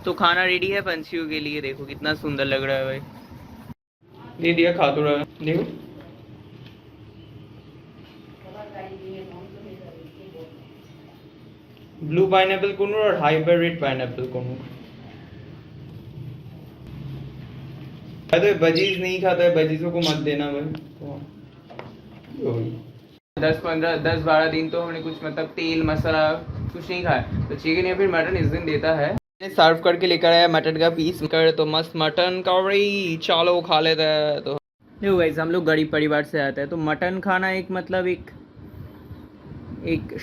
तो खाना रेडी है पंछियों के लिए, देखो कितना सुंदर लग रहा है भाई। दे दिया, खा तो रहा है, देखो। ब्लू पाइनएप्पल कोनूर और हाइब्रिड पाइनएप्पल कोनूर। तो बजीज नहीं खाता है, बजीजों को मत देना भाई। 10-12 दिन तो हमने कुछ मतलब तेल मसाला कुछ नहीं खाया, तो चिकन या फिर मटन इस दिन देता है। सर्व करके लेकर आया मटन का पीस कर, तो मस्त मटन करी, चलो खा लेते हैं। तो देखो गाइस, हम लोग गरीब परिवार से आते हैं, तो मटन खाना एक मतलब एक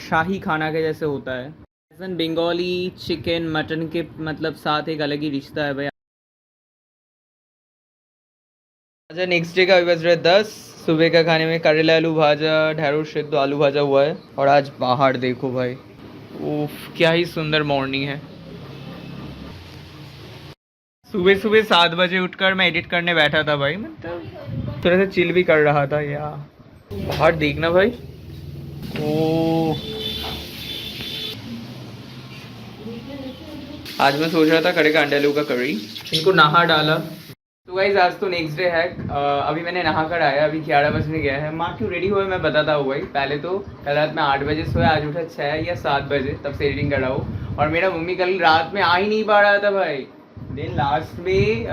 शाही खाना के जैसे होता है। बंगाली चिकन मटन के मतलब साथ एक अलग ही रिश्ता है भाई। अच्छा, नेक्स्ट डे का अभी बज रहा है 10। सुबह का खाने में करेला आलू भाजा, ढेरों सिद्ध आलू भाजा हुआ है। और आज बाहर देखो भाई, उफ क्या ही सुंदर मॉर्निंग है। सुबह सुबह 7 बजे उठकर मैं एडिट करने बैठा था भाई, मतलब थोड़ा सा चिल भी कर रहा था यार। बाहर देखना भाई, ओ आज मैं सोच रहा था करेगा अंडे आलू का करी। इनको नहा डाला। तो गाइस आज तो नेक्स्ट डे है। अभी मैंने नहा कर आया, अभी 11 बजने गया है। माँ क्यों रेडी हुए मैं बताता हूँ भाई। पहले तो कल रात में 8 बजे सोया, आज उठा 6 या 7 बजे, तब से एडिटिंग कर रहा हूँ। और मेरा मम्मी कल रात में आ ही नहीं पा रहा था भाई। देन लास्ट में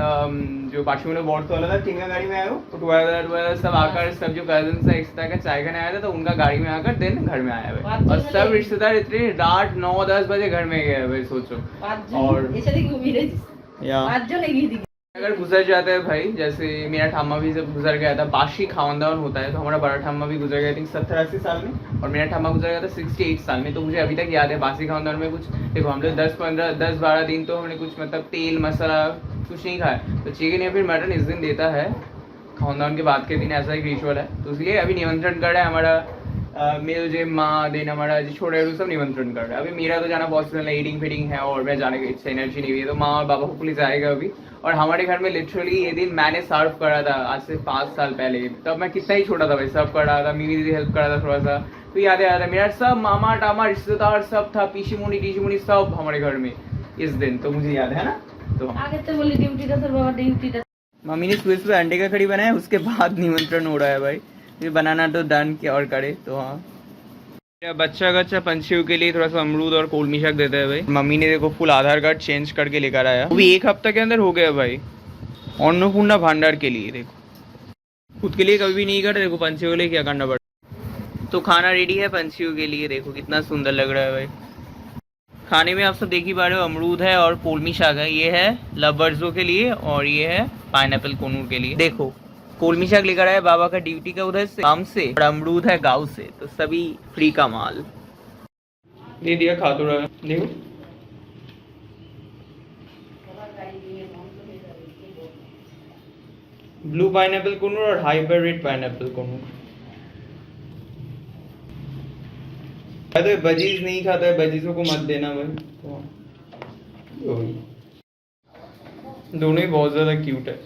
जो पाशी में बोर्ड वाला था, टिंगा गाड़ी में आया हो, तो टुवेल्व सब आकर, सब जो कजन था एक्स्ट्रा का चाय खाने आया था, तो उनका गाड़ी में आकर देन घर में आया भाई। और सब रिश्तेदार इतने रात 9-10 बजे घर में गए भाई, सोचो। और अगर गुजर जाता है भाई, जैसे मेरा ठाम्मा भी जब गुजर गया था, बाशी खानदान होता है, तो हमारा बड़ा ठाम्मा भी गुजर गया था 70-80 साल में, और मेरा ठाम्मा गुजर गया था 68 साल में। तो मुझे अभी तक याद है बासी खानदान में कुछ, देखो हम लोग 10-12 दिन तो हमने कुछ मतलब तेल मसाला कुछ नहीं खाया, तो चिकन या फिर मटन इस दिन देता है खानदान के बाद के दिन, ऐसा एक रिचुअल है। तो इसलिए अभी निमंत्रण कर रहा है हमारा मिल जे माँ देन हमारा जो छोटे सब निमंत्रण कर रहा है। अभी मेरा तो जाना पॉसिबल है, एडिंग फिटिंग है और मैं जाने की इच्छा एनर्जी नहीं हुई है, तो माँ और बाबा होपफुली जाएगा अभी। और हमारे घर में लिटरली ये दिन मैंने सर्व करा था आज से 5 साल पहले, तब मैं कितना ही छोटा था भाई, सर्व कर रहा था, मेरी दीदी हेल्प कर रहा था थोड़ा सा। तो याद है मेरा सब मामा टामा रिश्तेदार सब था, पीशी मुनी टीशी मुनी सब हमारे घर में इस दिन, तो मुझे याद है ना। तो आगे तो बोली ड्यूटी था, बाबा ड्यूटी था। मम्मी ने सुबह सुबह अंडे का कड़ी बनाया, उसके बाद निमंत्रण हो रहा है भाई। ये बनाना तो डन किया और करे तो हाँ। बच्चा पंछियों के लिए थोड़ा सा अमरूद और कोलमी शाक देते हैं भाई। मम्मी ने देखो फुल आधार कार्ड चेंज करके लेकर आया, वो भी 1 हफ्ते के अंदर हो गया भाई। अन्नपूर्णा भंडार के लिए, देखो खुद के लिए कभी भी नहीं करते, देखो पंछियों के लिए क्या करना पड़ता। तो खाना रेडी है पंछियों के लिए, देखो कितना सुंदर लग रहा है भाई। खाने में आप सब देख ही पा रहे हो, अमरूद है और कोलमी शाक है। ये है लवर्सों के लिए और ये है पाइनएप्पल कोनूर के लिए। देखो कोलमी शाक लेकर आया बाबा का ड्यूटी का उधर से काम से, और अमरूद है गाँव से, तो सभी फ्री का माल दे दिया, खा तो रहा है, देखो। ब्लू पाइनएप्पल कोनूर और हाइब्रिड पाइनएप्पल कोनूर। तो बजीज नहीं खाता है, बजीजों को मत देना भाई। दोनों ही बहुत ज्यादा क्यूट है,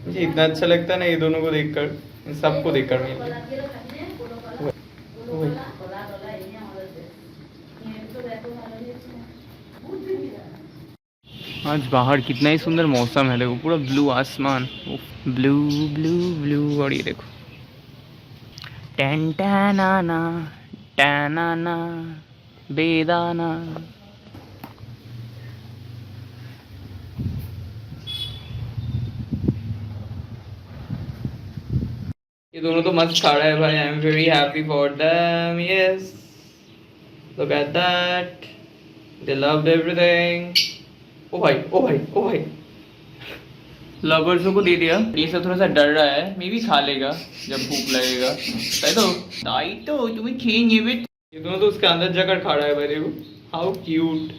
मुझे इतना अच्छा लगता है ना ये दोनों को देखकर, सबको देखकर। आज बाहर कितना ही सुंदर मौसम है, देखो पूरा ब्लू आसमान, ब्लू ब्लू ब्लू। और ये देखो टैंटाना टैनाना बेदाना। ये दोनों तो मस्त खा रहा है भाई, I am very happy for them. Yes look at that, they loved everything. ओ भाई ओ भाई ओ भाई, लवर्सों को दे दिया। ये सब थोड़ा सा डर रहा है, मे भी खा लेगा जब भूख लगेगा। ताई तो तुम्हें खेलेंगे बेट। ये दोनों तो उसके अंदर जाकर खा रहा है भाई, देखो हाउ क्यूट।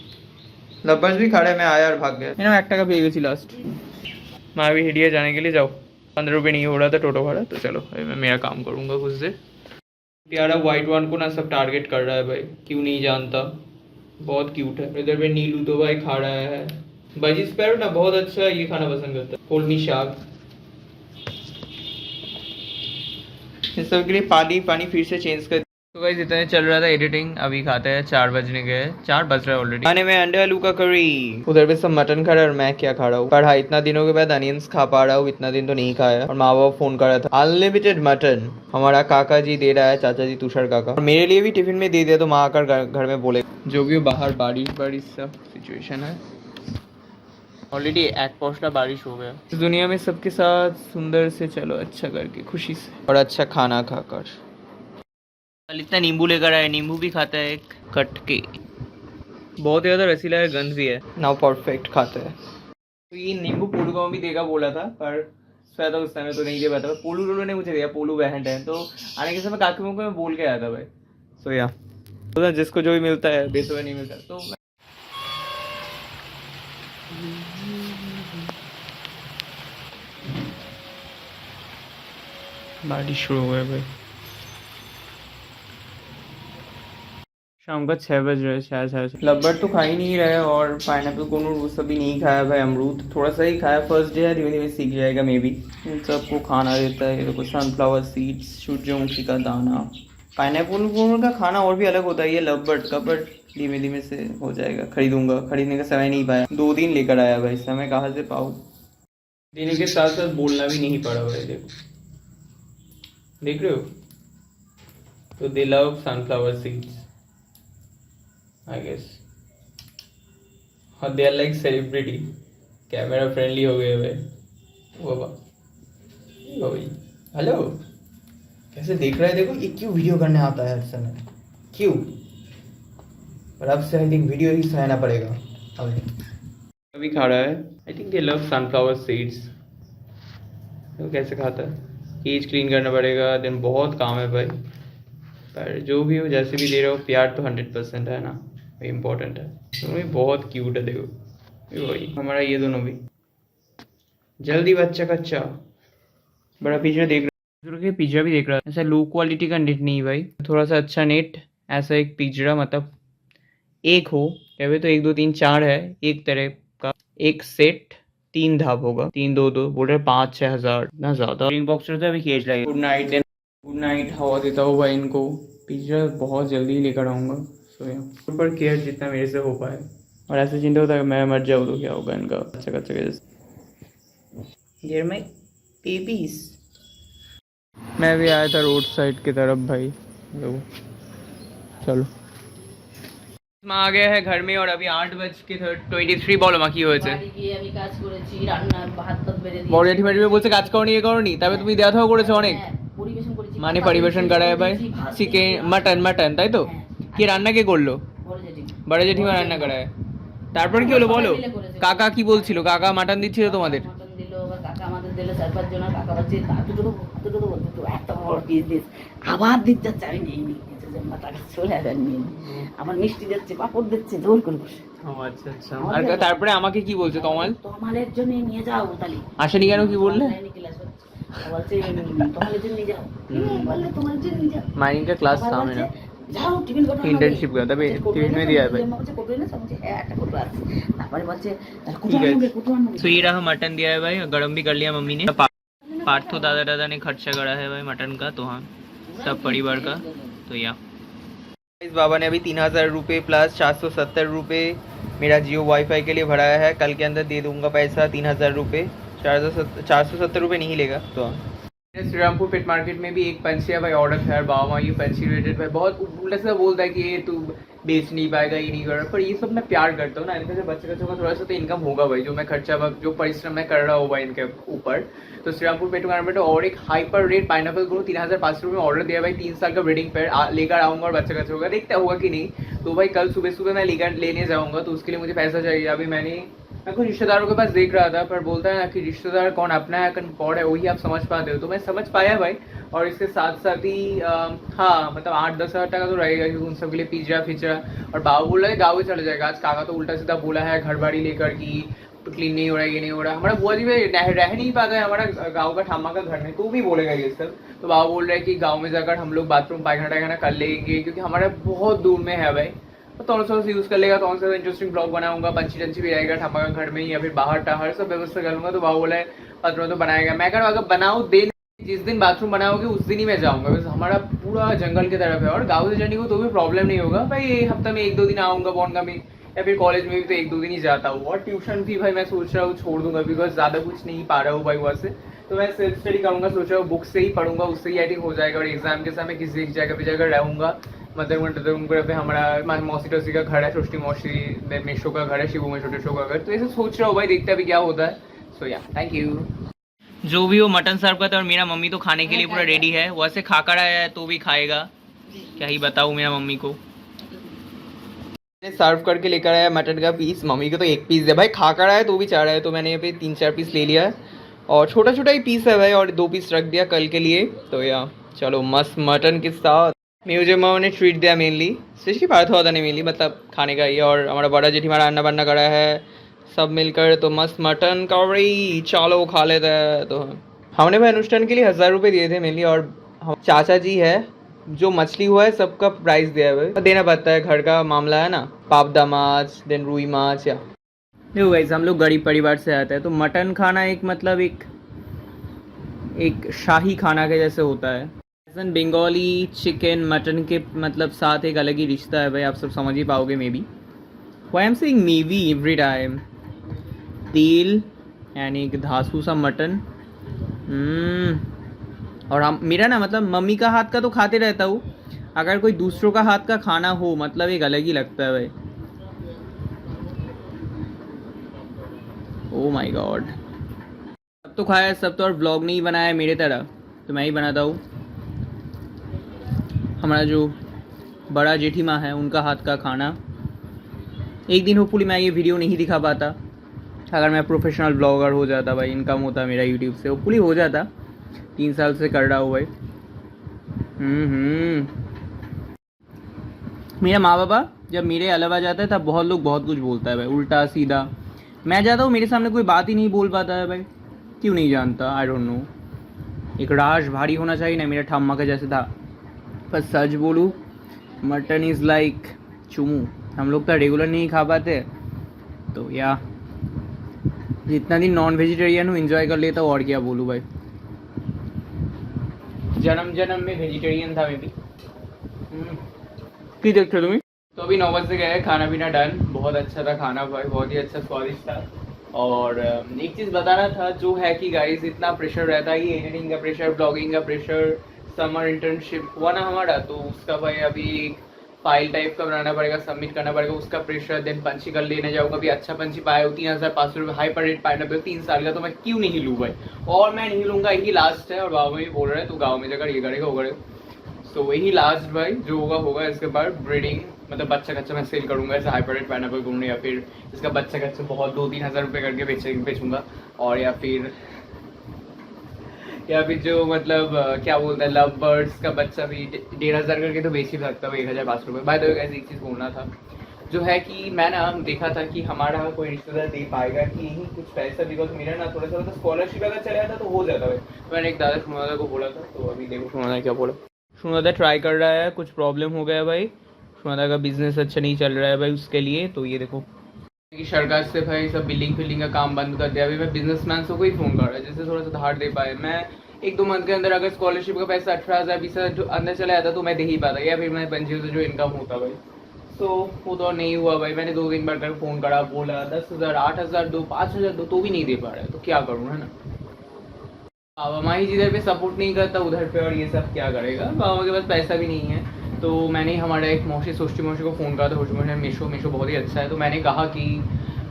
लवर्स भी खा रहा है, मैं आया और भाग गया। मैंने 1 টাকা পেয়ে গেছি लास्ट। मैं अभी हिडिया जाने के लिए जाओ, 15 रुपये नहीं हो रहा था टोटो भाड़ा, तो चलो अभी मैं मेरा काम करूंगा खुद से। प्यारा व्हाइट वन को ना सब टारगेट कर रहा है भाई, क्यों नहीं जानता, बहुत क्यूट है। इधर पे नीलू तो भाई खा रहा है। बजी स्पैरो ना बहुत अच्छा ये खाना पसंद करता है, कोलमी शाक। इस सब के लिए पानी फिर से चेंज कर तो गाइस इतने चल रहा था एडिटिंग, अभी खाते हैं, 4 बजने गए, 4 बज रहा है ऑलरेडी। खाने में अंडे आलू का करी, उधर पे सब मटन खा रहा है और मैं क्या खा रहा हूँ। पर हाँ, इतना दिनों के बाद अनियंस खा पा रहा हूँ, इतना दिन तो नहीं खाया। और माँ बाप फोन कर रहा था, अनलिमिटेड मटन हमारा काका जी दे रहा है, चाचा जी तुषार काका, और मेरे लिए भी टिफिन में दे दिया। तो माँ आकर घर में बोले, जो भी हो बाहर बारिश बारिश सब सिचुएशन है, ऑलरेडी एक पहुंचना बारिश हो गया। इस दुनिया में सबके साथ सुंदर से चलो, अच्छा करके, खुशी से, और अच्छा खाना खाकर। कल इतना नींबू लेकर आया, नींबू भी खाता है एक कट के, बहुत ज़्यादा रसीला है, गंध भी है। नाउ परफेक्ट खाता है। तो ये नींबू पोलू को भी देगा बोला था, पर शायद उस समय तो नहीं दे पाता। पोलू लोगों ने मुझे दिया, पोलू बहन है, तो आने के समय काकी मुझे मैं बोल के आया था भाई। सो या तो जिसको जो भी मिलता है, बेसुरा नहीं मिलता। तो बारिश शुरू हो गया भाई। शाम का 6 बज रहे शायद। लब्बट तो खा ही नहीं रहे, और पाइनएप्पल कोन वो सब भी नहीं खाया भाई। अमरूद थोड़ा सा ही खाया, फर्स्ट डे है, धीमे धीमे सीख जाएगा मे बी। इन सबको खाना देता है, देखो सनफ्लावर सीड्स, सूरजमुखी का दाना। पाइनएप्पल कोन का खाना और भी अलग होता है, ये लब्बट का, बट धीमे धीमे से हो जाएगा। खरीदूंगा, खरीदने का समय नहीं पाया, 2 दिन लेकर आया भाई, समय कहाँ से पाऊँ। देने के साथ साथ बोलना भी नहीं पड़ा भाई। देखो, देख रहे हो, तो दे love sunflower seeds I guess. हाँ, they are like celebrity, camera friendly हो गए भाई। वो भाई, हेलो, कैसे देख रहा है, देखो ये क्यों वीडियो करने आता है हर समय, क्यों। पर अब से आई थिंक वीडियो ही सहना पड़ेगा। अभी खा रहा है, I think they love sunflower seeds. तो कैसे खाता है, केज क्लीन करना पड़ेगा, देन बहुत काम है भाई। पर जो भी हो, जैसे भी दे रहा हो, प्यार तो 100% है ना, इम्पोर्टेंट है। दोनों भी बहुत क्यूट है, देखो वही हमारा, ये दोनों भी जल्दी बच्चा कच्चा। बड़ा पिज्जा देख रहा है, पिज्जा भी देख रहा है। ऐसा लो क्वालिटी का नेट नहीं भाई, थोड़ा सा अच्छा नेट, ऐसा एक पिज्जा मतलब एक हो, या फिर तो 1 2 3 4 है एक तरह का, एक सेट 3 धाप होगा, 3 2 2 बोल रहे 5 6 हज़ार ना ज्यादा। ड्रिंक बॉक्स रहता है, अभी केज लगेगा। गुड नाइट, हवा देता हूँ भाई इनको। पिज्जा बहुत जल्दी लेकर आऊँगा। ऊपर केयर जितना मेरे से हो पाए, और ऐसे चिंता होता है मैं मर जाऊँ तो क्या होगा इनका, अच्छा कच्चा देर में बेबीज। मैं भी आया था रोड साइड की तरफ भाई, चलो आ गया है घर में, और अभी 8:23 বলো মা কি হয়েছে। বড় জেঠিমাটি বলছে কাজ করনি, এ করনি, তবে তুমি দেওয়া থাও করেছো অনেক, মানে পরিবেশন করায় ভাই চিকেন মাটন তাই তো। কি রান্না কে করলো, বড় জেঠিমা রান্না করায়। তারপর কি হলো বলো, কাকা কি বলছিল, কাকা মাটন দিচ্ছিল তোমাদের। আবার দিতে যাচ্ছে, আমি নেই টাকা চলে আসেন, আমার মিষ্টি দিচ্ছে, পাপড় দিচ্ছে, জোর করে বসে। আচ্ছা আচ্ছা, আর তারপরে আমাকে কি বলছে, তোমালের জন্য নিয়ে যাও তাহলে। আসেনি কেন, কি বললে। বলছে তোমালের জন্য নিয়ে যাও, বললে তোমালের জন্য নিয়ে যাও। माइनिंग का क्लास था मेरा, যাও টিফিন কটা इंटर्नशिप का तभी टिफिन में दिया है भाई। বলছে কোটো এনে समझे একটা कोटो আছে, তারপরে বলছে কোটো আনবে। तो ये रहा मटन दिया है भाई, गरम भी कर लिया मम्मी ने। पार्थो दादा ने खर्चा करा है भाई मटन का, तो हाँ सब परिवार का। तो या इस बाबा ने अभी 3000 रुपये प्लस 470 रुपये मेरा जियो वाईफाई के लिए भराया है। कल के अंदर दे दूंगा पैसा 3000 रुपये, 470 रुपये नहीं लेगा। तो श्रीरामपुर पेट मार्केट में भी एक पंछी है भाई, ऑर्डर है बाबा माँ, ये पंछी रिलेटेड भाई बहुत उल्टा से बोलता है कि ये तू बेच नहीं पाएगा, ये नहीं कर रहा। पर ये सब मैं प्यार करता हूँ ना, इनके से बच्चे बच्चों का थोड़ा सा तो इनकम होगा भाई, जो मैं खर्चा जो परिश्रम मैं कर रहा हूँ भाई इनके ऊपर। तो श्रीरामपुर पेट मार्केट और एक हाइपर रेट पाइनएप्पल ग्रो 3500 रुपये में ऑर्डर दिया भाई, 3 साल का ब्रीडिंग पेयर लेकर आऊँगा, और बच्चा बच्चा होगा, देखते होगा कि नहीं। तो भाई कल सुबह सुबह मैं लेने जाऊँगा, तो उसके लिए मुझे पैसा चाहिए। अभी मैं कुछ रिश्तेदारों के पास देख रहा था, पर बोलता है ना कि रिश्तेदार कौन अपना है कौन है, वही आप समझ पाते हो। तो मैं समझ पाया भाई, और इसके साथ साथ ही हाँ मतलब 8-10 हज़ार टका तो रहेगा, क्योंकि उन सब के लिए पिज्जा फिज्जा। और बाबू बोल रहा है गाँव में चला जाएगा। आज काका तो उल्टा सीधा बोला है घर बाड़ी लेकर कि क्लीन नहीं हो रहा है, ये नहीं हो रहा है। हमारा बुआ जी में रह नहीं पाता है हमारा गाँव का ठामा का घर में, तो भी बोलेगा ये सब। तो बाबू बोल रहा है कि गाँव में जाकर हम लोग बाथरूम पायखाना कर लेंगे, क्योंकि हमारा बहुत दूर में है भाई। तो थोड़ा सा यूज़ कर लेगा, थोड़ा सा इंटरेस्टिंग ब्लॉग बनाऊंगा, पंछी टंची भी रहेगा ठामा का घर में ही, या फिर बाहर टाहर सब व्यवस्था करूंगा। तो बाबू बोला है पत्रों तो बनाएगा, मैं अगर बनाऊँ दे जिस दिन बाथरूम बनाओगे उस दिन ही मैं जाऊंगा, बस हमारा पूरा जंगल की तरफ है और गाँव से जाने को तो भी प्रॉब्लम नहीं होगा भाई, ये हफ्ता में 1-2 दिन आऊँगा बॉन्गा में, या फिर कॉलेज में भी तो 1-2 दिन ही जाता हूँ। और ट्यूशन भी भाई मैं सोच रहा हूँ छोड़ दूंगा, बिकॉज ज़्यादा कुछ नहीं पा रहा हूँ भाई वहाँ से, तो मैं सेल्फ स्टडी करूँगा, सोच रहा हूँ बुक से ही पढ़ूंगा, उससे ही आई थिंक हो जाएगा। और एग्जाम के समय किसी एक जगह पे जाकर रहूँगा, मतलब पे हमारा मौसी टोसी का घर है, सृष्टि मौसी मेशो का घर है, शिवू में छोटे शो का घर, तो ऐसे सोच रहा हूँ भाई, देखते अभी क्या होता है। सो या थैंक यू। जो भी वो मटन सर्व करता है, और मेरा मम्मी तो खाने के लिए पूरा रेडी है, वैसे खा कर आया है तो भी खाएगा, क्या ही बताऊँ मेरा मम्मी को। सर्व करके लेकर आया मटन का पीस, मम्मी को तो 1 पीस है भाई, खा कर आया तो भी चाह रहा है, तो मैंने यहाँ पे 3-4 पीस ले लिया है, और छोटा छोटा ही पीस है भाई, और 2 पीस रख दिया कल के लिए। तो या चलो मस्त मटन के साथ मुझे माँ ने ट्रीट दिया, मेनली सृष्टि पार्थ होता नहीं, मेनली मतलब खाने का ही, और हमारा बड़ा जेठी हमारा अन्ना बन्ना करा है सब मिलकर, तो मस्त मटन करी चलो खा लेते हैं। तो हमने भाई अनुष्ठान के लिए 1000 रुपये दिए थे मेनली, और चाचा जी है जो मछली हुआ है सबका प्राइस दिया है भाई, देना पड़ता है, घर का मामला है ना, पापदा माछ देन रुई माछ। या देखो गाइस, हम लोग गरीब परिवार से आते हैं, तो मटन खाना एक मतलब एक शाही खाना के जैसे होता है। बंगाली चिकन मटन के मतलब साथ एक अलग ही रिश्ता है भाई, आप सब समझ ही पाओगे maybe, why am saying maybe every time. तेल यानी एक धासू सा मटन, और हम मेरा ना मतलब मम्मी का हाथ का तो खाते रहता हूँ, अगर कोई दूसरों का हाथ का खाना हो मतलब एक अलग ही लगता है भाई। ओ माय गॉड, सब तो खाया सब तो, और व्लॉग नहीं बनाया मेरे तरह, तो मैं ही बनाता हूँ। हमारा जो बड़ा जेठी माँ है उनका हाथ का खाना, एक दिन होपफुली मैं ये वीडियो नहीं दिखा पाता, अगर मैं प्रोफेशनल ब्लॉगर हो जाता भाई, इनकम होता मेरा यूट्यूब से, होपफुली हो जाता, 3 साल से कर रहा हूँ भाई। मेरा माँ बाबा जब मेरे अलावा जाता है तब बहुत लोग बहुत कुछ बोलता है भाई, उल्टा सीधा। मैं जाता हूँ मेरे सामने कोई बात ही नहीं बोल पाता है भाई, क्यों नहीं जानता, आई डोंट नो। एक राज भारी होना चाहिए ना, मेरा ठाम्मा का जैसे था। पर सच बोलूँ, मटन इज़ लाइक चुमू, हम लोग तो रेगुलर नहीं खा पाते, तो या जितना दिन नॉन वेजिटेरियन हूँ एंजॉय कर लेता हूँ, और क्या बोलूँ भाई, जन्म जन्म में वेजिटेरियन था मैं भी। की देखते तुम्हें। तो अभी 9 बजे गए, खाना पीना डन, बहुत अच्छा था खाना भाई, बहुत ही अच्छा स्वादिष्ट था। और एक चीज़ बताना था जो है कि गाइस, इतना प्रेशर रहता है, ये एडिटिंग का प्रेशर, ब्लॉगिंग का प्रेशर, समर इंटर्नशिप हुआ ना हमारा, तो उसका भाई अभी फाइल टाइप का बनाना पड़ेगा, सबमिट करना पड़ेगा, उसका प्रेशर, देन पंछी कल लेने जाऊँगा, अभी अच्छा पंछी पाया हो 3500 रुपये, हाई पर रेट पाया 3 साल का, तो मैं क्यों नहीं लूँ भाई, और मैं नहीं लूँगा, यही लास्ट है। और गाँव में भी बोल रहे हैं, तो गाँव में जाकर ये करेगा वो करेगा, तो वही लास्ट भाई जो होगा होगा। इसके बाद ब्रीडिंग मतलब बच्चा कच्चा मैं सेल करूँगा, ऐसे हाइपर रेट पाइनएप्पल घूमने, या फिर इसका बच्चा कच्चा बहुत 2-3 हज़ार रुपये करके बेचूंगा, और या फिर जो मतलब क्या बोलते हैं लव बर्ड्स का बच्चा भी 1500 करके तो बेच ही सकता हूँ, 1500 रुपये। बाय द वे गाइस, एक चीज़ बोलना था, जो है कि मैं ना देखा था कि हमारा कोई रिश्तेदार दे पाएगा कि यही कुछ पैसा, बिकॉज मेरा ना थोड़ा सा स्कॉलरशिप अगर चला जाता तो हो जाता है। मैंने एक दादा सुनादा को बोला था, तो अभी देखो सुनादा क्या बोला। सुनादा ट्राई कर रहा है, कुछ प्रॉब्लम हो गया है भाई, सुनादा का बिजनेस अच्छा नहीं चल रहा है भाई उसके लिए, तो ये देखो कि सरकार से भाई सब बिल्डिंग फिल्डिंग का काम बंद कर दिया। अभी मैं बिजनेसमैन से कोई फ़ोन कर रहा है जिससे थोड़ा सा धार दे पाए। मैं 1-2 मंथ के अंदर अगर स्कॉलरशिप का पैसा 18,000 20,000 जो अंदर चला जाता तो मैं दे ही पाता, या फिर मैं पंजीओं से जो इनकम होता भाई, तो वो तो नहीं हुआ भाई। मैंने 2 दिन कर फ़ोन करा, बोला 10,000 8,000 दो, 5,000 दो, तो भी नहीं दे पा रहा है, तो क्या करूँ, है ना। बाबा माँ ही जिधर पे सपोर्ट नहीं करता उधर पे, और ये सब क्या करेगा, बाबा के पास पैसा भी नहीं है। तो मैंने हमारा एक मौसी सोष्टी मौसी को फ़ोन करा था, सोष्टी मौसी मीशो बहुत ही अच्छा है, तो मैंने कहा कि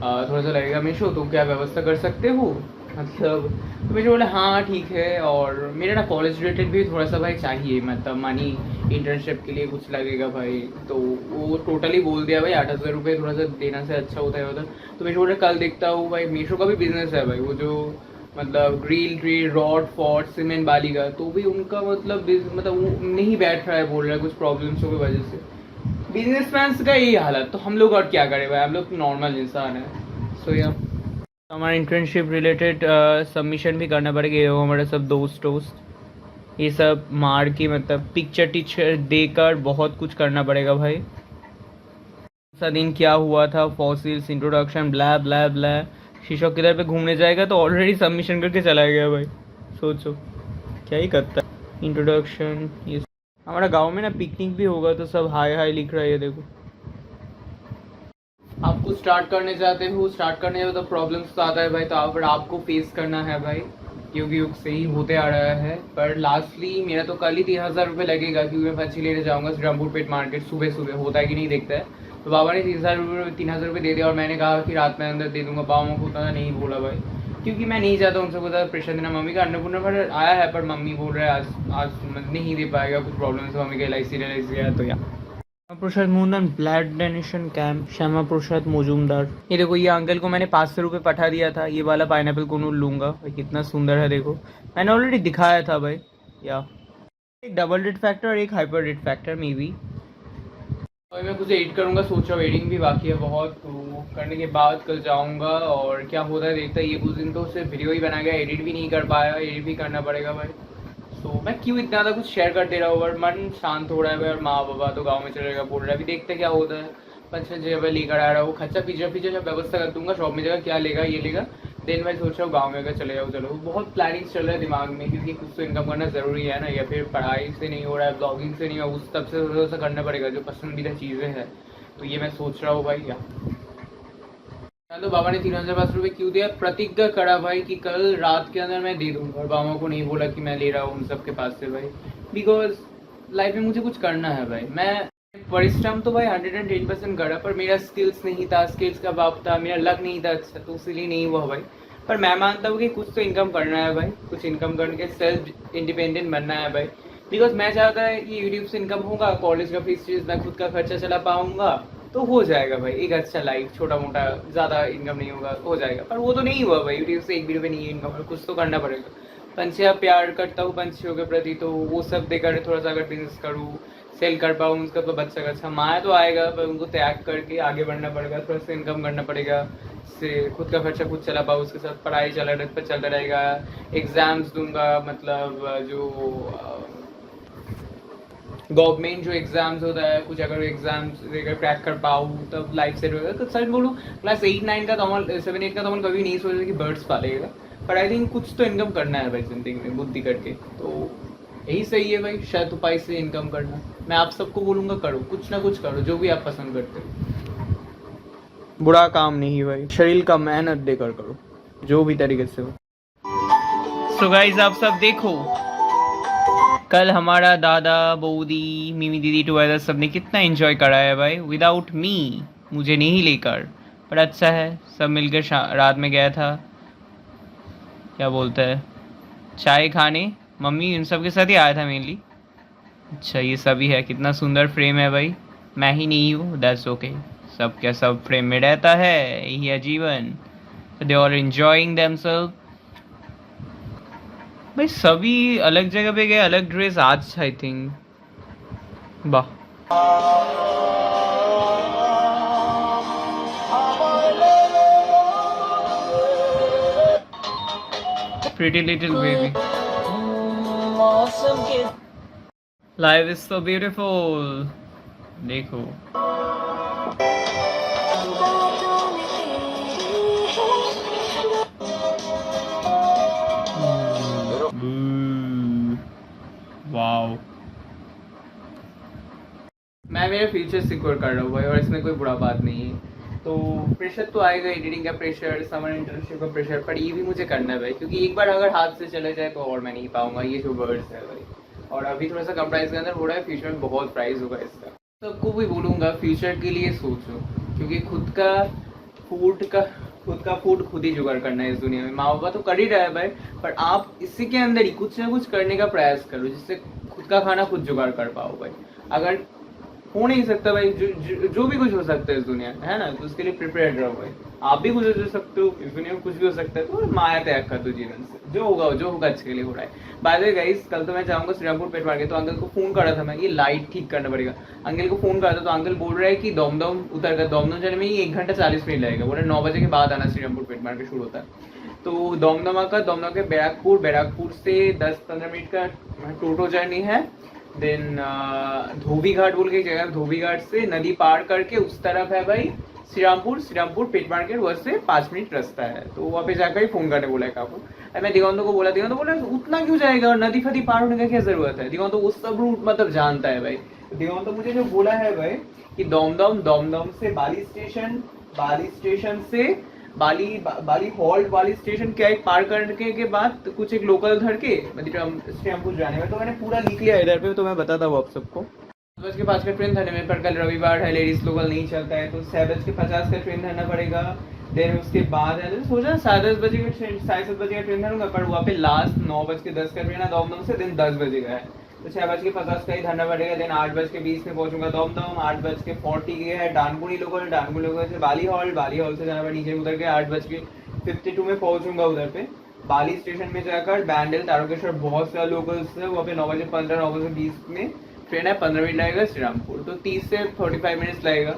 थोड़ा सा लगेगा मीशो, तो क्या व्यवस्था कर सकते हो मतलब, तो मुझे बोला हाँ ठीक है। और मेरा ना कॉलेज रिलेटेड भी थोड़ा सा भाई चाहिए, मतलब मनी इंटर्नशिप के लिए कुछ लगेगा भाई, तो वो टोटली बोल दिया भाई 8,000 रुपये थोड़ा सा देना से अच्छा होता है उधर। तो मैं बोला कल देखता हूँ भाई, मीशो का भी बिजनेस है भाई, वो जो मतलब ग्रिल रॉड फॉर्ट सीमेंट बाली का, तो भी उनका मतलब वो नहीं बैठ रहा है, बोल रहा है कुछ प्रॉब्लम्सों की वजह से। बिजनेसमैन का यही हालत, तो हम लोग और क्या करें भाई, हम लोग नॉर्मल इंसान है। सो या हमारा इंटर्नशिप रिलेटेड सबमिशन भी करना पड़ेगा, ये हमारा सब दोस्त ये सब मार के मतलब पिक्चर टीचर देकर बहुत कुछ करना पड़ेगा भाई। सा दिन क्या हुआ था, फॉसिल्स इंट्रोडक्शन ब्ला ब्ला ब्ला, शीशो किधर पे घूमने जाएगा तो ऑलरेडी सबमिशन करके चला गया भाई, सोचो क्या क्या ही करता है इंट्रोडक्शन। ये हमारा गांव में ना पिकनिक भी होगा तो सब हाय हाय लिख रहा है, ये देखो। आपको स्टार्ट करने जाते हो, स्टार्ट करने में तो प्रॉब्लम्स तो आता है भाई, तो आपको फेस करना है भाई, क्योंकि युग से ही होते आ रहा है। पर लास्टली मेरा तो कल ही 3,000 रुपये लगेगा, क्योंकि मैं पंछी लेने जाऊंगा श्रीरामपुर पेट मार्केट सुबह सुबह, होता है कि नहीं देखता है। तो बाबा ने 3,000 रुपये दे दिया, और मैंने कहा कि रात में अंदर दे दूंगा। बाबा को उतना नहीं बोला भाई, क्योंकि मैं नहीं चाहता उनसे ज़्यादा प्रेशर देना। मम्मी का अन्नपूर्णा पर आया है, पर मम्मी बोल रहा है आज नहीं दे पाएगा, कुछ प्रॉब्लम है मम्मी का, LIC है तो या श्यामा प्रसाद मुंडन blood donation camp, Shyama Prasad Majumdar. ये देखो, ये अंकल को मैंने 500 रुपये पठा दिया था। ये वाला पाइनएप्पल कौन लूंगा भाई, कितना सुंदर है देखो, मैंने ऑलरेडी दिखाया था भाई। या एक डबल रेड फैक्टर और एक hyper red factor may be. और मैं कुछ एडिट करूंगा, सोच रहा हूँ, एडिटिंग भी बाकी है बहुत, तो करने के बाद कल जाऊंगा और क्या होता है देखता है। ये कुछ दिन तो सिर्फ वीडियो ही बना गया, एडिट भी नहीं कर पाया, एडिट भी करना पड़ेगा भाई। तो मैं क्यों इतना ज़्यादा कुछ शेयर कर दे रहा हूँ, और मन शांत हो रहा है भाई। और माँ बाबा तो गाँव में चलेगा बोल रहा है, अभी देखते क्या होता है। 5-6 जगह लेकर आ रहा हूँ, खर्चा पीछे सब व्यवस्था कर दूंगा, शॉप में जगह क्या लेगा ये लेगा। देन मैं सोच रहा हूँ गाँव में अगर चले जाऊँ, चलो बहुत प्लानिंग चल रहा है दिमाग में, क्योंकि कुछ तो इनकम करना ज़रूरी है ना, या फिर पढ़ाई से नहीं हो रहा है, ब्लॉगिंग से नहीं हो, उस तब से थोड़ा सा करना पड़ेगा जो पसंदीदा चीज़ें हैं। तो ये मैं सोच रहा हूँ भाई। या तो बाबा ने 3,500 रुपये क्यों दिया, प्रतिज्ञा करा भाई कि कल रात के अंदर मैं दे दूंगा, और बाबा को नहीं बोला कि मैं ले रहा हूँ उन सबके पास से भाई, बिकॉज लाइफ में मुझे कुछ करना है भाई। मैं परिश्रम तो भाई 110% करा, पर मेरा स्किल्स नहीं था, स्किल्स का अभाव था, मेरा लक नहीं था अच्छा, तो इसीलिए नहीं हुआ भाई। पर मैं मानता हूँ कि कुछ तो इनकम करना है भाई, कुछ इनकम करके सेल्फ इंडिपेंडेंट बनना है भाई। बिकॉज मैं चाहता है कि यूट्यूब से इनकम होगा, कॉलेज का फीस मैं खुद का खर्चा चला पाऊंगा, तो हो जाएगा भाई एक अच्छा लाइफ, छोटा मोटा, ज़्यादा इनकम नहीं होगा, हो जाएगा। पर वो तो नहीं हुआ भाई, यूट्यूब से एक वीडियो पे नहीं इनकम, कुछ तो करना पड़ेगा। पंछियाँ प्यार करता हूँ पंछियों के प्रति, तो वो सब देकर थोड़ा सा अगर बिजनेस करूँ, सेल कर पाऊँ, उसका तो बच्चा का अच्छा माया तो आएगा, पर उनको त्याग करके आगे बढ़ना पड़ेगा, थोड़ा सा इनकम करना पड़ेगा, से खुद का खर्चा खुद चला पाऊँ, उसके साथ पढ़ाई चलता रहेगा। एग्ज़ाम्स दूंगा, मतलब जो गवर्नमेंट जो एग्जाम्स होता है, कुछ अगर एग्जाम्स अगर क्रैक कर पाऊँ तब लाइफ सेट होगा। तो सच बोलूँ, क्लास 8-9 का तो 7-8 का तो कभी नहीं सोचा कि बर्ड्स पालेगा, पर आई थिंक कुछ तो इनकम करना है भाई जिंदगी में बुद्धि करके, तो यही सही है भाई, शायद उपाय से इनकम करना। मैं आप सबको बोलूँगा करो, कुछ ना कुछ करो, जो भी आप पसंद करते हो, बुरा काम नहीं भाई, शरीर का मेहनत देकर करो, जो भी तरीके से हो। सो गाइस, आप सब देखो कल हमारा दादा बऊदी मिमी दीदी टुगेदर सब ने कितना एंजॉय करा है भाई, विदाउट मी, मुझे नहीं लेकर। पर अच्छा है, सब मिलकर रात में गया था, क्या बोलता है, चाय खाने। मम्मी इन सब के साथ ही आया था मेनली। अच्छा, ये सभी है, कितना सुंदर फ्रेम है भाई, मैं ही नहीं हूँ, दैट्स ओके, सब क्या सब फ्रेम में रहता है, यही है जीवन। दे आर एंजॉइंग देमसेल्फ भाई, सभी अलग जगह पे गए, अलग ड्रेस आज आई थिंक, वाह। Pretty little baby, life is so beautiful, देखो। वाओ, मैं मेरा फ्यूचर सिक्योर कर रहा हूँ भाई, और इसमें कोई बुरा बात नहीं है। तो प्रेशर तो आएगा, एडिटिंग का प्रेशर, समर इंटर्नशिप का प्रेशर, पर ये भी मुझे करना है भाई, क्योंकि एक बार अगर हाथ से चले जाए तो और मैं नहीं पाऊंगा, ये जो वर्ड्स है भाई। और अभी थोड़ा सा कम प्राइस के अंदर हो रहा है, फ्यूचर में बहुत प्राइस होगा इसका। सबको भी बोलूँगा फ्यूचर के लिए सोचो, क्योंकि खुद का फूड खुद ही जुगाड़ करना है इस दुनिया में। माँ बाबा तो कर ही रहा है भाई, पर आप इसी के अंदर ही कुछ ना कुछ करने का प्रयास करो, जिससे खुद का खाना खुद जुगाड़ कर पाओ भाई। अगर हो नहीं सकता भाई, जो भी कुछ हो सकता है इस दुनिया में, है ना, तो उसके लिए प्रिपेयर्ड रहो भाई। आप भी कुछ हो सकते हो, इस दुनिया में कुछ भी हो सकता है, तो माया त्याग कर दो जीवन से, जो होगा अच्छे के लिए हो रहा है। बाय द वे गाइस, कल तो मैं जाऊंगा श्रीरामपुर पेट मार्केट, तो अंकल को फोन कर रहा था मैं, ये लाइट ठीक करना पड़ेगा। अंकल को फोन करा था, तो अंकल बोल रहा है कि दमदम उतर कर, दमदम जाने में ही 1 घंटा 40 मिनट लगेगा, बोला 9 बजे के बाद आना, श्रीरामपुर पेट मार्केट शुरू होता है। तो दमदम के बैराकपुर से 10-15 मिनट का टोटो जर्नी है। देन धोबी घाट बोल के जगह, धोबी घाट से नदी पार करके उस तरफ है भाई श्रीरामपुर पेट मार्केट वहाँ से 5 मिनट रास्ता है, तो वहाँ पे जाकर ही फोन करने बोला है काकू। और मैं दिगंतो को बोला, दिगंतो बोला उतना क्यों जाएगा और नदी फदी पार होने का क्या जरूरत है। दिगंतो वो सब रूट मतलब जानता है भाई। दिगंतो मुझे जो बोला है भाई कि दमदम से बाली स्टेशन से बाली हॉल्ट वाली स्टेशन क्या एक पार करने के बाद तो कुछ एक लोकल धर के श्रीरामपुर जाने में, तो मैंने पूरा लिख लिया इधर पे, तो मैं बताता हूँ आप सबको। 7:05 का ट्रेन धरने में, पर कल रविवार है, लेडीज लोकल नहीं चलता है, तो 7:50 का ट्रेन धरना पड़ेगा। देन उसके बाद है सोचा 7:30 बजे का ट्रेन, 7:30 बजे का ट्रेन धरूंगा, पर वहाँ पे लास्ट 9:10 का ट्रेन है दमदम से, दिन 10 बजे का है, तो 6:50 का ही धरना पड़ेगा। देन 8:20 में पहुंचूंगा दमदम, 8:40 के है डानकुनी लोकल से बाली हॉल से जाना पड़ेगा नीचे उधर के, 8:52 में पहुंचूंगा उधर पे बाली स्टेशन में जाकर। बैंडल तारकेश्वर बहुत सारे लोकल्स है वहाँ पे, 9:15 9:20 में ट्रेन है, 15 मिनट लगेगा श्रीरामपुर, तो 30 से 45 मिनट्स लगेगा।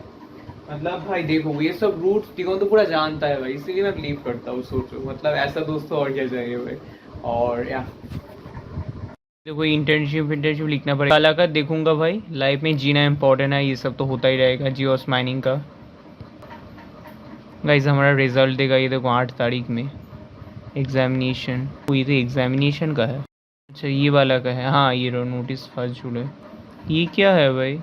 मतलब भाई देखो ये सब रूट्स दिगंतो तो पूरा जानता है भाई, इसीलिए मैं बिलीव करता हूँ। सोचो मतलब ऐसा दोस्त तो और क्या चाहिए भाई। और या तो कोई इंटर्नशिप लिखना पड़ेगा, कलाकार देखूंगा भाई। लाइफ में जीना इम्पोर्टेंट है, ये सब तो होता ही रहेगा। जियोस माइनिंग का गाइस हमारा रिजल्ट देगा ये देखो 8 तारीख में एग्जामिनेशन। ये तो एग्जामिनेशन का है, अच्छा ये वाला का है। हाँ ये नोटिस 1 जुलाई। ये क्या है भाई,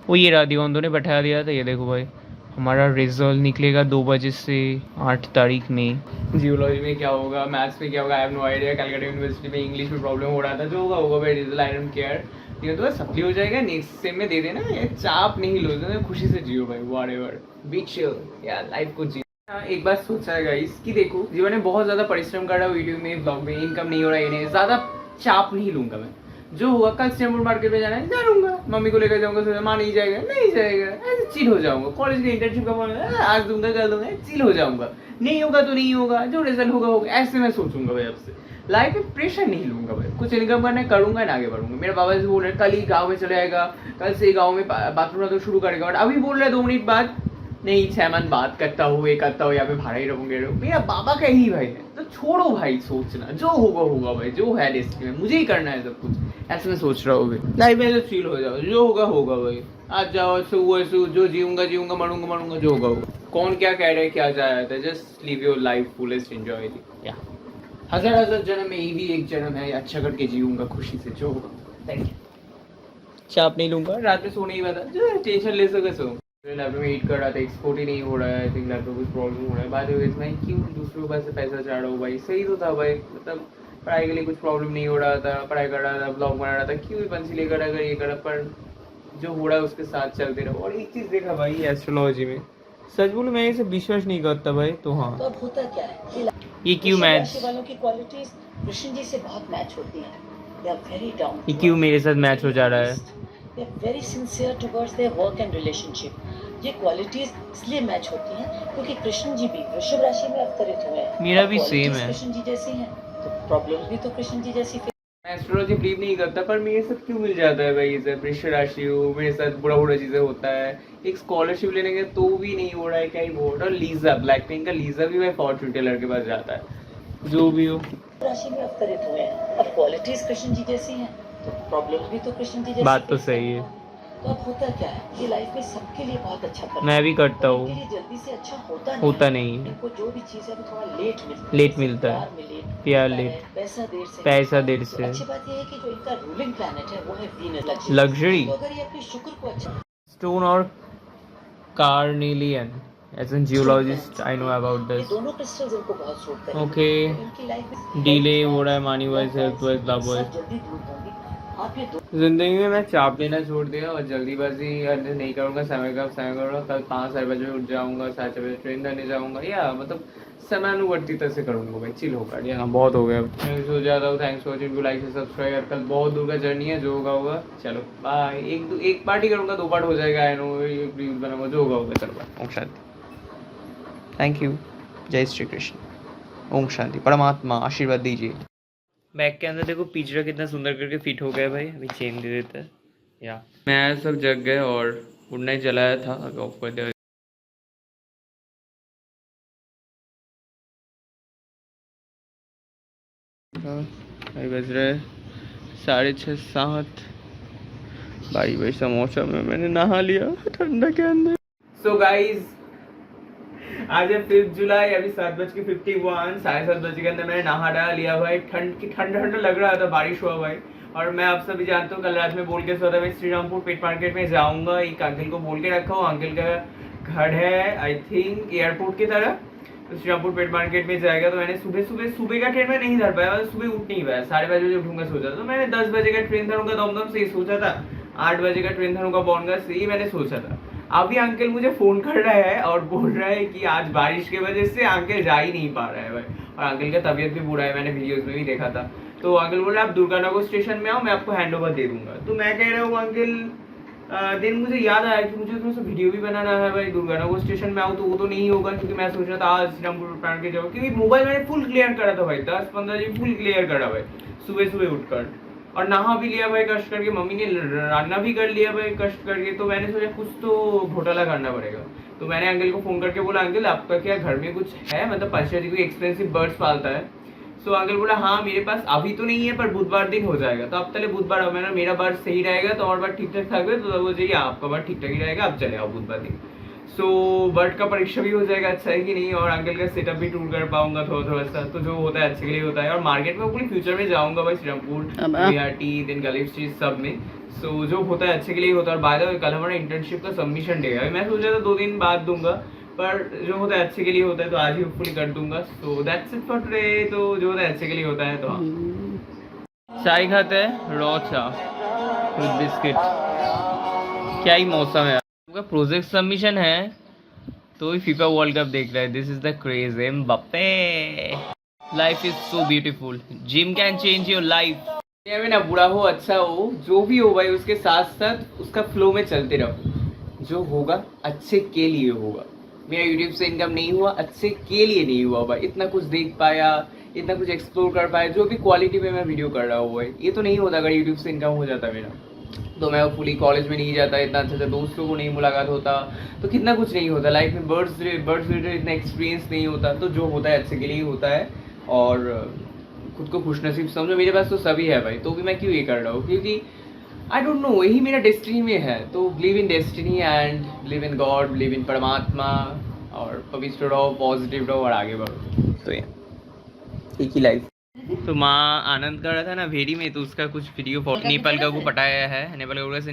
वो ये दिगंतो ने बैठा दिया था। ये देखो भाई हमारा रिजल्ट निकलेगा 2 बजे से 8 तारीख में। जियोलॉजी में क्या होगा, मैथ्स में क्या होगा, I have no idea. Calcutta university में इंग्लिश में प्रॉब्लम हो रहा था, जो होगा भाई। रिजल्ट आई डोंट केयर, ये तो सप्ली हो जाएगा, नेक्स्ट सेम में दे देना। ये चाप नहीं लो, खुशी से जियो भाई, व्हाटएवर बी चिल यार, लाइफ को जियो। एक बात सोचा है गाइस कि देखो जीवन में बहुत ज्यादा परिश्रम कर रहा है, वीडियो में ब्लॉग में इनकम नहीं हो रहा है, इन्हें ज्यादा चाप नहीं लूंगा मैं। जो हुआ कल श्रीरामपुर मार्केट में जाना है जा लूंगा, मम्मी को लेकर जाऊंगा, माँ नहीं जाएगा ऐसे चिल हो जाऊंगा। कॉलेज के इंटर्नशिप का आज दूंगा कल दूंगा, चिल हो जाऊंगा। नहीं होगा तो नहीं होगा, जो रिजल्ट होगा होगा, ऐसे मैं सोचूंगा भाई। अब से लाइफ में प्रेशर नहीं लूंगा भाई, कुछ इनकम करना करूंगा ना आगे बढ़ूंगा। मेरे बाबा जी बोल रहे कल ही गाँव में चले जाएगा, कल से गाँव में बाथरूम तो शुरू करेगा, बट अभी बोल रहे 2 मिनट बाद नहीं 6 मंथ बात करता हूँ, ये करता हूँ, यहाँ पे भाड़ा ही रहूंगे। मेरा बाबा का ही भाई है, तो छोड़ो भाई सोचना, जो होगा होगा भाई, जो है डेस्टिनी में मुझे ही करना है सब कुछ, ऐसे मैं सोच रहा हूँ। लाइफ में फील हो जाओ, जो होगा होगा भाई। आज जाओ ऐसे जो जीऊंगा मरूंगा, जो होगा होगा। कौन क्या कह रहा है क्या जा रहा था, just live your life fullest enjoy. या 1000 जन्म में ये भी एक जन्म है, अच्छा करके जीऊंगा खुशी से, जो होगा। Thank you. चाप नहीं लूंगा, रात में सोने ही वाला, जो टेंशन ले सके सो। लैपटॉप में हीट कर रहा था, एक्सपोर्ट ही नहीं हो रहा है, आई थिंक लैपटॉप कुछ प्रॉब्लम हो रहा है। बाद में मैं क्यों दूसरों के पास से पैसा चाह रहा हूँ भाई, सही तो था भाई। मतलब पढ़ाई के लिए कुछ प्रॉब्लम नहीं हो रहा था, पढ़ाई कर रहा था, ब्लॉग बना रहा था, क्यों भी पंसी लेकर अगर ये करा, पर जो हो रहा है उसके साथ चलते रहो। और एक चीज़ देखा भाई एस्ट्रोलॉजी में, सच बोलो मैं इसे विश्वास नहीं करता भाई। तो हाँ तो अब होता क्या है, ये क्यों मैच वालों की क्वालिटीज कृष्ण जी से बहुत मैच होती हैं। दे आर वेरी डाउन, ये क्यों मेरे साथ मैच हो जा रहा है। They are very sincere towards their work and relationship. ये क्वालिटीज इसलिए मैच होती हैं क्योंकि कृष्ण जी भी वृषभ राशि में अवतरित हुए हैं। मेरा भी सेम है, कृष्ण जी जैसी हैं, तो प्रॉब्लम्स भी तो कृष्ण जी जैसी। मैं एस्ट्रोलॉजी बिलीव नहीं करता, पर मेरे साथ क्यों मिल जाता है भाई। ये वृश्चिक राशि हो, मेरे साथ बुरा चीजें होता है। एक स्कॉलरशिप लेने के तो भी नहीं हो रहा है, क्या ही बोल। और लीजा ब्लैक पिंक का लीजा भी भाई फॉर्चून टेलर के पास जाता है, जो भी हो राशि में अवतरित हुए हैं। अब क्वालिटीज कृष्ण जी जैसी हैं, तो प्रॉब्लम्स भी तो कृष्ण जी जैसी। बात तो सही है। तो अब होता क्या है, ये लाइफ में सबके लिए बहुत अच्छा करता है, मैं भी करता हूँ, जल्दी से अच्छा होता नहीं है। इनको जो भी चीज है वो थोड़ा लेट मिलता है, प्यार लेट, पैसा देर से। अच्छी बात ये है कि जो इनका रूलिंग प्लैनेट है वो है वीनस, लग्जरी। तो अगर ये अपने शुक्र को अच्छा स्टोन और carnelian as a geologist I know about this. दोनों क्रिस्टल्स इनको बहुत सूट करेंगे। Okay. इनकी लाइफ में डिले हो रहा है money wise, health wise, love wise. जल्दी दूर होंगी। आप ये जिंदगी में मैं चाप लेना छोड़ दिया और जल्दीबाजी नहीं करूँगा। समय करूँगा, कल 5-6 बजे उठ जाऊँगा, 7 बजे ट्रेन धरने जाऊँगा, या मतलब समानुवर्तिता से करूँगा भाई, चिल होकर। यहाँ बहुत हो गया, मैं सो जाता हूँ। थैंक्स फॉर वॉचिंग, लाइक से सब्सक्राइब। कल बहुत दूर का जर्नी है, जो होगा होगा। चलो बाय। एक पार्टी करूँगा, 2 पार्ट हो जाएगा, आई नो रील बनाऊँगा, जो होगा होगा। चलो ओम शांति, थैंक यू, जय श्री कृष्ण, ओम शांति। परमात्मा आशीर्वाद दीजिए। बैग के अंदर देखो पिंजरा कितना सुंदर करके फिट हो गया भाई। अभी चेन दे देता है। या मैं सब जग गए और उड़ना ही चलाया था, ऑफ कर दिया। अभी बज रहे 6:30-7। भाई समोसा में मैंने नहा लिया ठंडा के अंदर। सो गाइज आज है 5 जुलाई, अभी 7:51, 7:30 बजे के अंदर मैंने नहा डाल लिया भाई। ठंडा लग रहा था, बारिश हुआ भाई। और मैं आप सभी जानते हो कल रात में बोल के सोचा मैं श्रीरामपुर पेट मार्केट में जाऊंगा, एक अंकल को बोल के रखा हूँ, अंकल का घर है आई थिंक एयरपोर्ट की तरह, तो श्रीरामपुर पेट मार्केट में जाएगा। तो मैंने सुबह का ट्रेन में नहीं धर पाया, मतलब सुबह उठ नहीं पाया, 5:30 बजे उठूंगा सोचा। तो मैंने 10 बजे का ट्रेन धरूंगा दमदम से ही सोचा था, 8 बजे का ट्रेन धरूंगा बॉनगा से ही मैंने सोचा था। अभी अंकल मुझे फोन कर रहा है और बोल रहा है कि आज बारिश की वजह से अंकल जा ही नहीं पा रहा है भाई, और अंकल का तबीयत भी बुरा है, मैंने वीडियोस में भी देखा था। तो अंकल बोल रहा है आप दुर्गानगर स्टेशन में आओ, मैं आपको हैंड ओवर दे दूंगा। तो मैं कह रहा हूँ अंकल, दिन मुझे याद आया कि मुझे थोड़ा सा वीडियो भी बनाना है भाई, दुर्गानगर स्टेशन में आऊँ तो वो तो नहीं होगा, क्योंकि मैं सोच रहा था आज श्रीरामपुर पैर के जाऊँ, क्योंकि मोबाइल मैंने फुल क्लियर करा था भाई, 10-15 जी फुल क्लियर करा भाई सुबह उठकर, और नहा भी लिया भाई कष्ट करके, मम्मी ने रान्ना भी कर लिया भाई कष्ट करके। तो मैंने सोचा कुछ तो घोटाला करना पड़ेगा। तो मैंने अंकल को फोन करके बोला अंकल आपका क्या घर में कुछ है, मतलब पंचायत कोई एक्सपेंसिव बर्ड्स पालता है। सो अंकल बोला हाँ मेरे पास अभी तो नहीं है पर बुधवार दिन हो जाएगा। तो अब तले बुधवार मैंने मेरा बर्ड सही रहेगा तो और बर्ड ठीक ठाक থাকবে, तो वो चाहिए आपका बर्ड ठीक ठाक ही रहेगा, आप चले आओ बुधवार दिन। सो बर्ड का परीक्षा भी हो जाएगा अच्छा है कि नहीं, और अंकल का सेटअप भी टूर कर पाऊंगा थोड़ा सा। तो जो होता है अच्छे के लिए होता है, और मार्केट में पूरी फ्यूचर में जाऊंगा भाई श्रीरामपुर बीआरटी देन गलीफ स्ट्रीट सब में। सो जो होता है अच्छे के लिए होता है। और बाय द वे कल हमारा इंटर्नशिप का सबमिशन डे है, मैं सोचा था 2 दिन बाद दूंगा, पर जो होता है अच्छे के लिए होता है तो आज ही होपफुली कर दूंगा। So that's it for today. तो जो होता है अच्छे के लिए होता है। तो हाँ चाय खाते हैं, रॉ चाय विद बिस्किट। क्या ही मौसम है। आपका प्रोजेक्ट सबमिशन है तो फीफा वर्ल्ड कप देख रहा है। This is the craze Mbappe. Life is so beautiful, gym can change your life. में ना बुरा हो अच्छा हो जो भी हो भाई, उसके साथ साथ उसका फ्लो में चलते रहो। जो होगा अच्छे के लिए होगा। मेरा यूट्यूब से इनकम नहीं हुआ, अच्छे के लिए नहीं हुआ भाई। इतना कुछ देख पाया, इतना कुछ एक्सप्लोर कर पाया, जो भी क्वालिटी में मैं वीडियो कर रहा हूँ भाई, ये तो नहीं होता अगर यूट्यूब से इनकम हो जाता मेरा। तो मैं फुली कॉलेज में नहीं जाता, इतना अच्छे दोस्तों को नहीं मुलाकात होता, तो कितना कुछ नहीं होता लाइफ में। बर्ड्स रिलेटेड इतना एक्सपीरियंस नहीं होता। तो जो होता है अच्छे के लिए ही होता है, और खुद को खुशनसीब समझो। मेरे पास तो सभी है भाई, तो भी मैं क्यों ये कर रहा हूँ, क्योंकि आई डोंट नो यही मेरा डेस्टिनी में है। तो believe in destiny and believe in God, believe in परमात्मा, और पवित्र रहो, पॉजिटिव रहो और आगे बढ़ो। तो ये एक ही लाइफ। तो माँ आनंद कर रहा था ना भेड़ी में, तो उसका कुछ वीडियो नेपाल का को पटाया है, नेपाल का से